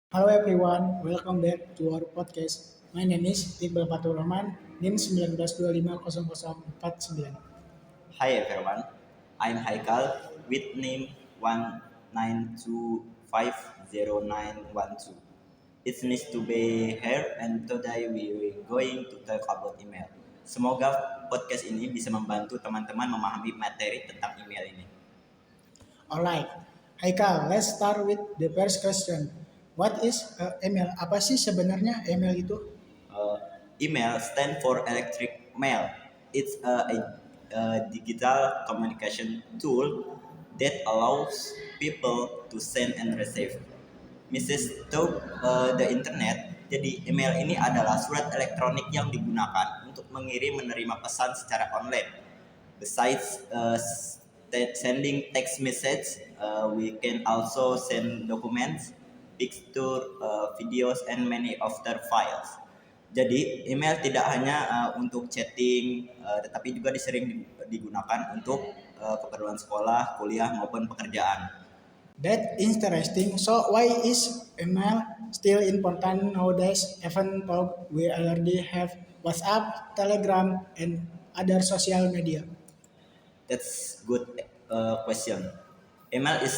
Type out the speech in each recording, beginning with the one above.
Hello everyone, welcome back to our podcast. My name is Iqbal Fatur Rahman, NIM 19250049. Hi everyone, I'm Haikal with name 1925091. It's nice to be here and today we're going to talk about email. Semoga podcast ini bisa membantu teman-teman memahami materi tentang email ini. Alright, Haikal, let's start with the first question. What is email? Apa sih sebenarnya email itu? Uh, Email stand for electric mail. It's a digital communication tool that allows people to send and receive message to the internet. Jadi email ini adalah surat elektronik yang digunakan untuk mengirim menerima pesan secara online. Besides sending text message, we can also send documents, picture, videos, and many other files. Jadi email tidak hanya untuk chatting, tetapi juga digunakan untuk keperluan sekolah, kuliah maupun pekerjaan. That interesting. So why is email still important nowadays? Even though we already have WhatsApp, Telegram, and other social media. That's good question. Email is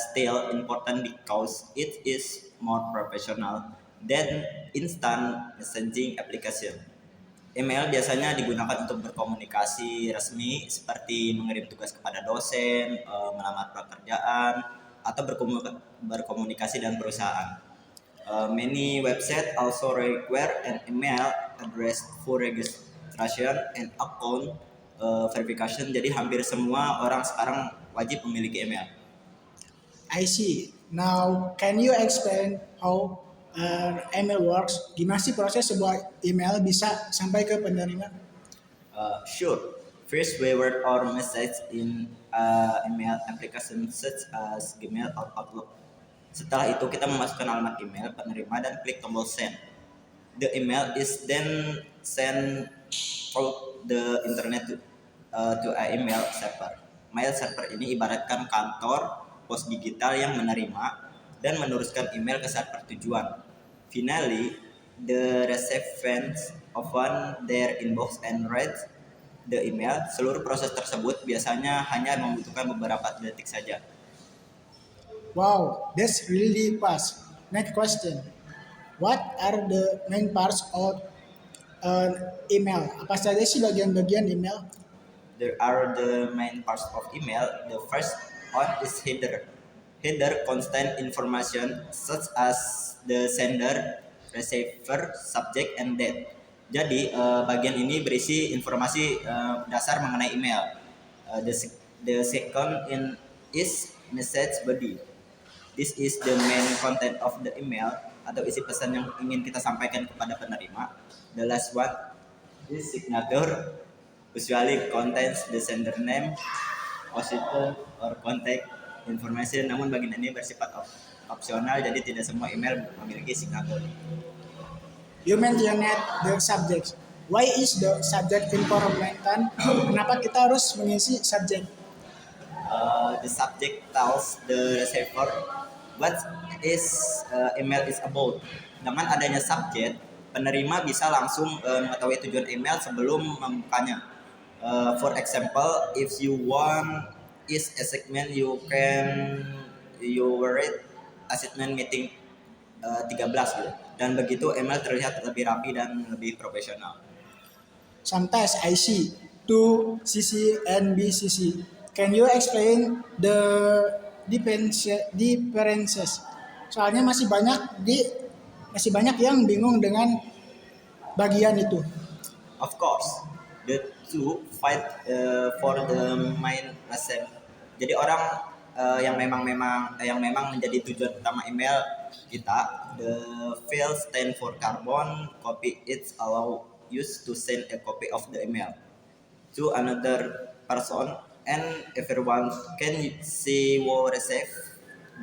still important because it is more professional than instant messaging application. Email biasanya digunakan untuk berkomunikasi resmi seperti mengirim tugas kepada dosen, melamar pekerjaan, atau berkomunikasi dengan perusahaan. Many websites also require an email address for registration and account verification. Jadi hampir semua orang sekarang wajib memiliki email. I see. Now, can you explain how email works? Gimana sih proses sebuah email bisa sampai ke penerima? Sure. First, we word or message in email application such as Gmail or Outlook. Setelah itu kita memasukkan alamat email penerima dan klik tombol send. The email is then sent through the internet to a email server. Mail server ini ibaratkan kantor pos digital yang menerima dan meneruskan email ke server tujuan. Finally, the recipients open their inbox and read the email. Seluruh proses tersebut biasanya hanya membutuhkan beberapa detik saja. Wow, that's really fast. Next question. What are the main parts of email? Apa saja sih bagian-bagian email? There are the main parts of email. The first one is header. Header contain information such as the sender, receiver, subject, and date. Jadi bagian ini berisi informasi dasar mengenai email. The second in is message body. This is the main content of the email atau isi pesan yang ingin kita sampaikan kepada penerima. The last one is signature, usually contains the sender name, position, or contact information. Namun bagian ini bersifat opsional, jadi tidak semua email memiliki signature. You mentioned the subject. Why is the subject important? Kenapa kita harus mengisi subject? The subject tells the receiver what is email is about. Dengan adanya subject, penerima bisa langsung mengetahui tujuan email sebelum membukanya. For example, if you want is assignment, you read assignment meeting 13 gitu. Dan begitu email terlihat lebih rapi dan lebih profesional. Sometimes I see two CC and BCC. Can you explain the differences? Soalnya masih banyak yang bingung dengan bagian itu. Of course, the two fight for the main lesson. Jadi orang yang memang menjadi tujuan utama email kita. The file stand for carbon copy. It allow used to send a copy of the email to another person and everyone can see or receive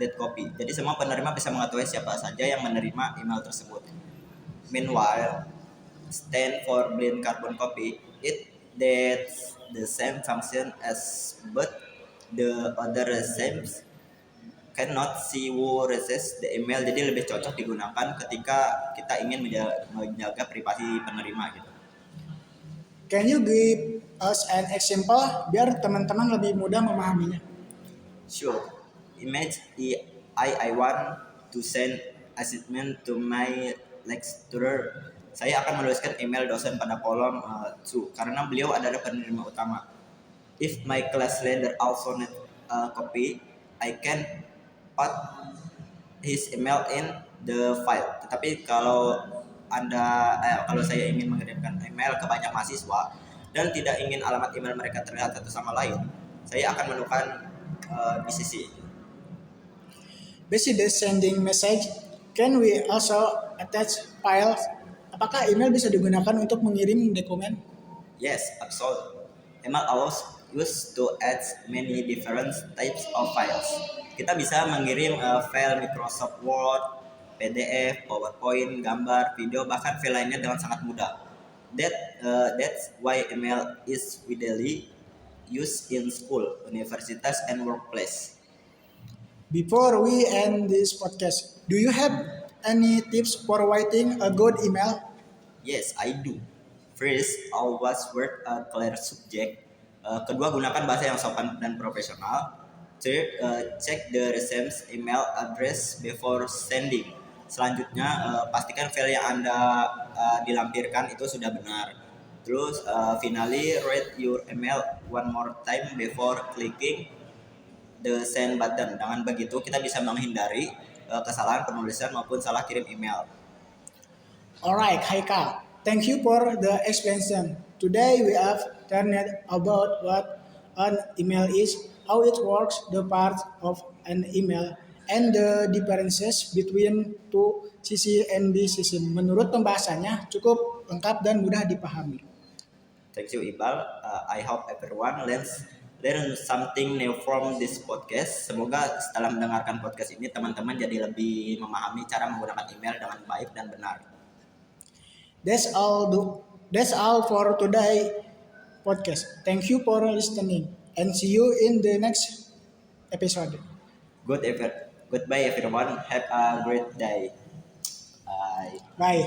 that copy. Jadi semua penerima bisa mengetahui siapa saja yang menerima email tersebut. Meanwhile, stand for blind carbon copy. It that's the same function as but the other receives cannot see who receives the email, jadi lebih cocok digunakan ketika kita ingin menjaga privasi penerima gitu. Can you give us an example biar teman-teman lebih mudah memahaminya? Sure. Image I want to send assignment to my lecturer. Saya akan menuliskan email dosen pada kolom to karena beliau adalah penerima utama. If my class leader also need a copy, I can put his email in the file. Tetapi kalau kalau saya ingin mengirimkan email ke banyak mahasiswa dan tidak ingin alamat email mereka terlihat satu sama lain, saya akan menemukan di sisi. Besides sending message, can we also attach files? Apakah email bisa digunakan untuk mengirim dokumen? Yes, absolutely. Email allows used to add many different types of files. Kita bisa mengirim file Microsoft Word, PDF, PowerPoint, gambar, video, bahkan file lainnya dengan sangat mudah. That's why email is widely used in school, universities, and workplace. Before we end this podcast, do you have any tips for writing a good email? Yes, I do. First, always word a clear subject. Kedua, gunakan bahasa yang sopan dan profesional. Third, check the received email address before sending. Selanjutnya, pastikan file yang Anda dilampirkan itu sudah benar. Terus, finally, read your email one more time before clicking the send button. Dengan begitu, kita bisa menghindari kesalahan penulisan maupun salah kirim email. Alright, Haikal. Thank you for the explanation. Today we have learned about what an email is, how it works, the parts of an email, and the differences between two sisi and B sisi. Menurut pembahasannya cukup lengkap dan mudah dipahami. Thank you, Iqbal. I hope everyone learn something new from this podcast. Semoga setelah mendengarkan podcast ini teman-teman jadi lebih memahami cara menggunakan email dengan baik dan benar. That's all for today podcast. Thank you for listening and see you in the next episode. Goodbye everyone. Have a great day. Bye. Bye.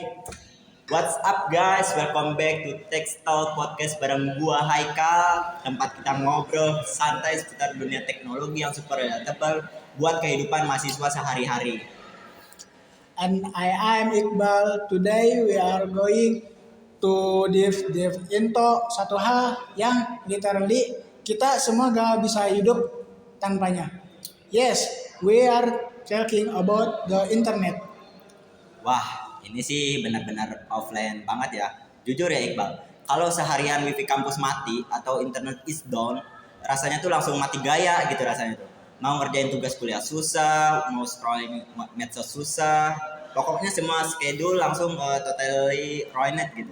What's up guys? Welcome back to Textile Podcast bareng gua Haikal. Tempat kita ngobrol santai seputar dunia teknologi yang super relatable buat kehidupan mahasiswa sehari-hari. And I am Iqbal. Today we are going to dive into satu hal yang literally kita semua gak bisa hidup tanpanya. Yes, we are talking about the internet. Wah, ini sih benar-benar offline banget ya. Jujur ya Iqbal, kalau seharian wifi kampus mati atau internet is down, rasanya tuh langsung mati gaya gitu rasanya tuh. Mau ngerjain tugas kuliah susah, mau scrolling medsos susah, pokoknya semua schedule langsung totally ruined gitu.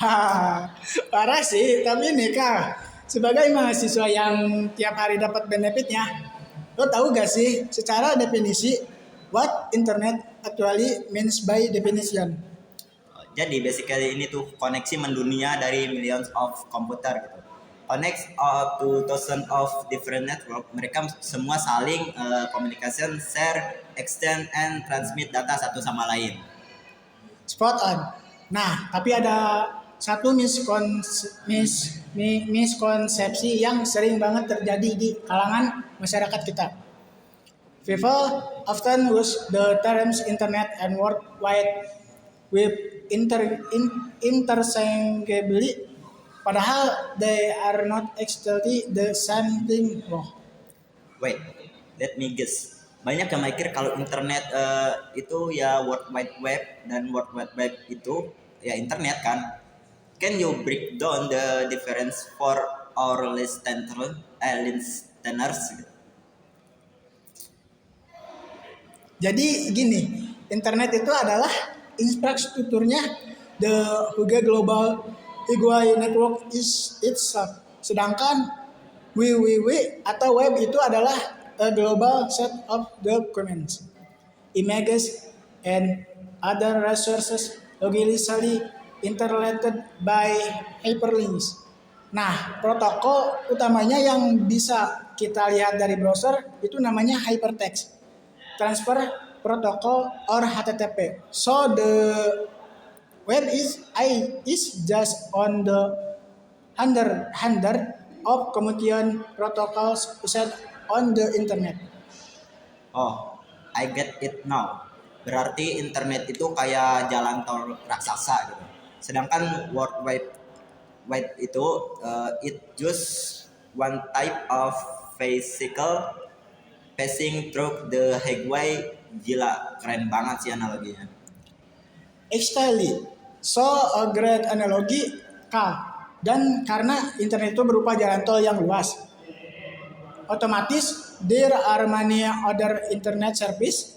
Hahaha, parah sih, tapi nih Kak, sebagai mahasiswa yang tiap hari dapat benefitnya, lo tahu gak sih secara definisi what internet actually means by definition? Jadi basically ini tuh koneksi mendunia dari millions of komputer gitu. Connects to thousands of different network. Mereka semua saling communication, share, extend, and transmit data satu sama lain. Spot on. Nah, tapi ada satu miskonsepsi yang sering banget terjadi di kalangan masyarakat kita. People often use the terms internet and world wide web interchangeably, padahal they are not actually the same thing. Wait, let me guess. Banyak yang mikir kalau internet itu ya World Wide Web dan World Wide Web itu ya internet kan. Can you break down the difference for our listeners? Jadi gini, internet itu adalah infrastrukturnya the Hugo Global Gateway Network is itself. Sedangkan WWW atau web itu adalah a global set of documents, images, and other resources logically interrelated by hyperlinks. Nah, protokol utamanya yang bisa kita lihat dari browser itu namanya Hypertext Transfer Protocol or HTTP. So the web is just on the hundred of communication protocols used on the internet. Oh, I get it now. Berarti internet itu kayak jalan tol raksasa gitu. Sedangkan World Wide itu it just one type of physical passing through the highway. Gila, keren banget sih analoginya. Actually, so a great analogy, Kak. Dan karena internet itu berupa jalan tol yang luas, otomatis there are many other internet service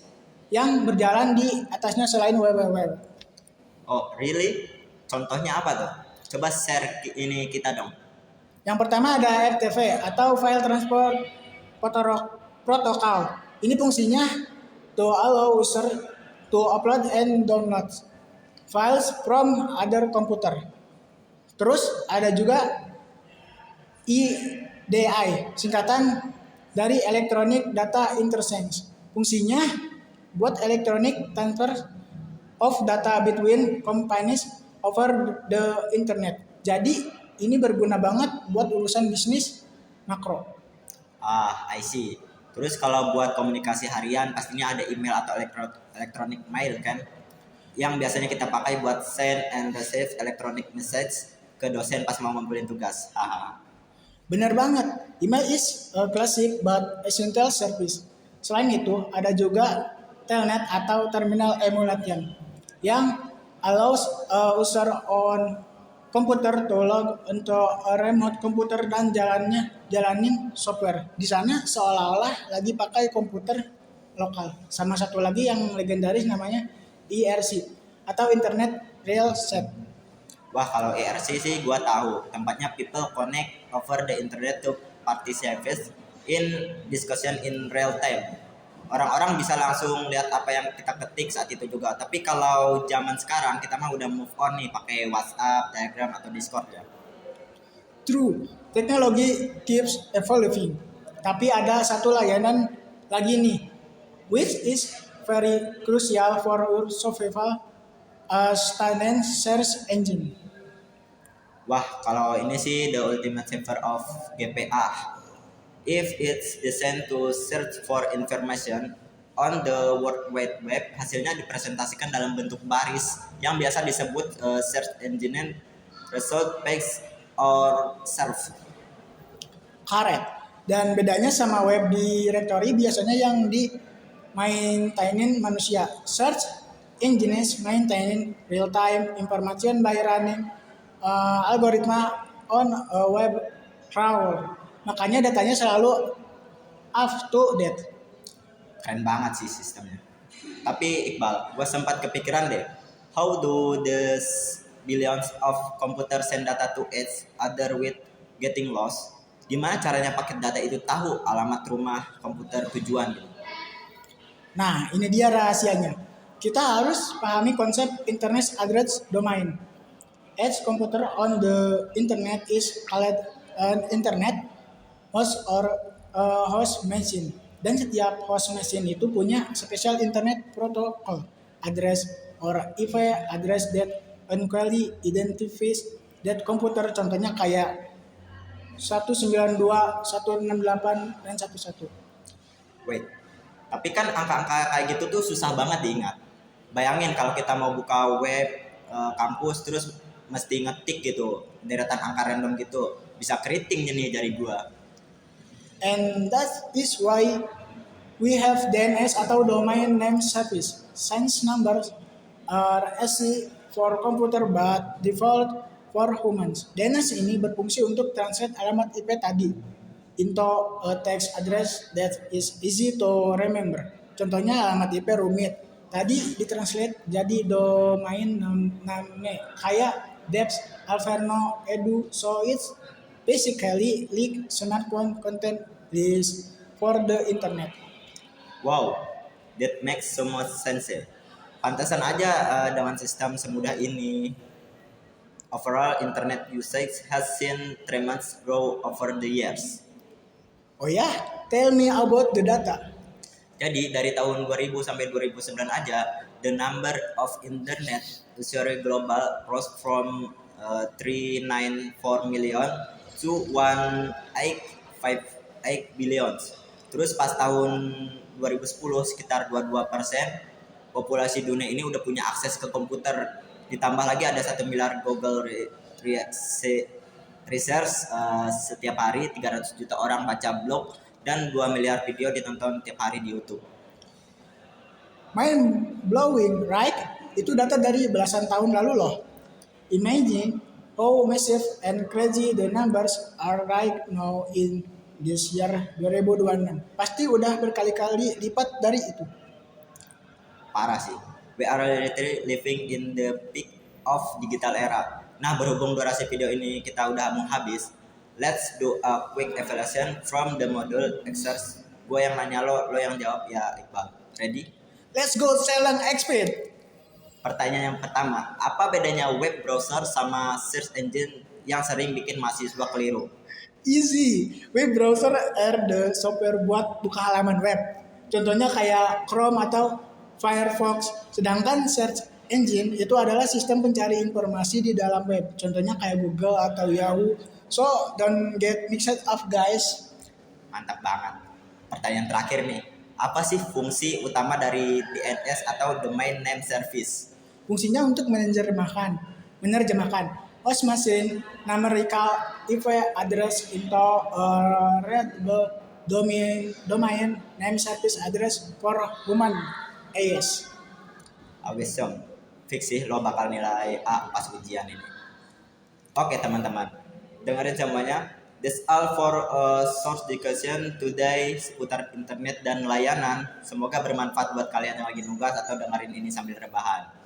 yang berjalan di atasnya selain www. Oh, really? Contohnya apa tuh? Coba share ini kita dong. Yang pertama ada FTP atau File Transport Protocol. Ini fungsinya to allow user to upload and download files from other computer. Terus ada juga EDI, singkatan dari Electronic Data Interchange. Fungsinya buat electronic transfer of data between companies over the internet. Jadi ini berguna banget buat urusan bisnis makro. I see. Terus kalau buat komunikasi harian pastinya ada email atau electronic mail kan? Yang biasanya kita pakai buat send and receive electronic message ke dosen pas mau ngumpulin tugas. Benar banget. Email is a classic but essential service. Selain itu, ada juga telnet atau terminal emulation yang allows user on komputer to log into a remote komputer dan jalanin software. Di sana seolah-olah lagi pakai komputer lokal. Sama satu lagi yang legendaris namanya IRC atau Internet Real Set. Wah, kalau IRC sih gua tahu. Tempatnya people connect over the internet to participate in discussion in real time. Orang-orang bisa langsung lihat apa yang kita ketik saat itu juga. Tapi kalau zaman sekarang kita mah udah move on nih pakai WhatsApp, Telegram atau Discord ya. True, teknologi keeps evolving. Tapi ada satu layanan lagi nih, which is very crucial for our survival as talent search engine. Wah, kalau ini sih the ultimate saver of GPA. If it's designed to search for information on the World Wide Web, hasilnya dipresentasikan dalam bentuk baris yang biasa disebut search engine result page or serve. Correct. Dan bedanya sama web directory biasanya yang di maintaining manusia. Search engines maintaining real-time information by running algoritma on a web crawl. Makanya datanya selalu up to date. Keren banget sih sistemnya. Tapi Iqbal, gue sempat kepikiran deh, how do these billions of computer send data to each other with getting lost? Gimana caranya paket data itu tahu alamat rumah komputer tujuan gitu? Nah, ini dia rahasianya. Kita harus pahami konsep internet address domain. Each computer on the internet is called an internet host or host machine. Dan setiap host machine itu punya special internet protocol address or IP address that unequally identifies that computer. Contohnya kayak 192, 168 dan 11. Wait, tapi kan angka-angka kayak gitu tuh susah banget diingat. Bayangin kalau kita mau buka web kampus terus mesti ngetik gitu, deretan angka random gitu, bisa keriting nih jari gua. And that is why we have DNS atau domain name service. Since numbers are asli for computer but default for humans. DNS ini berfungsi untuk translate alamat IP tadi into a text address that is easy to remember. Contohnya alamat IP rumit. Tadi ditranslate jadi domain name kayak Debs, Alverno, Edu. So it's basically like smartphone content list for the internet. Wow, that makes so much sense ya. Pantesan aja dengan sistem semudah ini. Overall, internet usage has seen tremendous growth over the years. Oh ya, tell me about the data. Jadi dari tahun 2000 sampai 2009 aja, the number of internet user global rose from 394 million to 1,858 billion. Terus pas tahun 2010 sekitar 22% populasi dunia ini udah punya akses ke komputer. Ditambah lagi ada 1 miliar Google Research setiap hari, 300 juta orang baca blog, dan 2 miliar video ditonton tiap hari di YouTube. Mind blowing, right? Itu data dari belasan tahun lalu loh. Imagine how massive and crazy the numbers are right now in this year 2026. Pasti udah berkali-kali lipat dari itu. Parah sih. We are literally living in the peak of digital era. Nah, berhubung durasi video ini kita udah mau habis, let's do a quick evaluation from the module exercise. Gue yang nanya lo yang jawab ya Iqbal. Ready? Let's go silent expert. Pertanyaan yang pertama, apa bedanya web browser sama search engine yang sering bikin mahasiswa keliru? Easy. Web browser are the software buat buka halaman web. Contohnya kayak Chrome atau Firefox. Sedangkan search engine itu adalah sistem pencari informasi di dalam web. Contohnya kayak Google atau Yahoo. So, don't get mixed up guys. Mantap banget. Pertanyaan terakhir nih, apa sih fungsi utama dari DNS atau Domain Name Service? Fungsinya untuk menerjemahkan host machine numerical IP address into a readable domain name service address for human AS. Awes dong, fix sih lo bakal nilai A pas ujian ini. Oke teman-teman, dengerin semuanya. That's all for source discussion today seputar internet dan layanan. Semoga bermanfaat buat kalian yang lagi nugas atau dengerin ini sambil rebahan.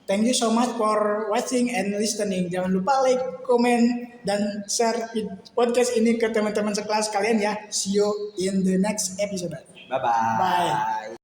Thank you so much for watching and listening. Jangan lupa like, comment, dan share podcast ini ke teman-teman sekelas kalian ya. See you in the next episode. Bye-bye. Bye.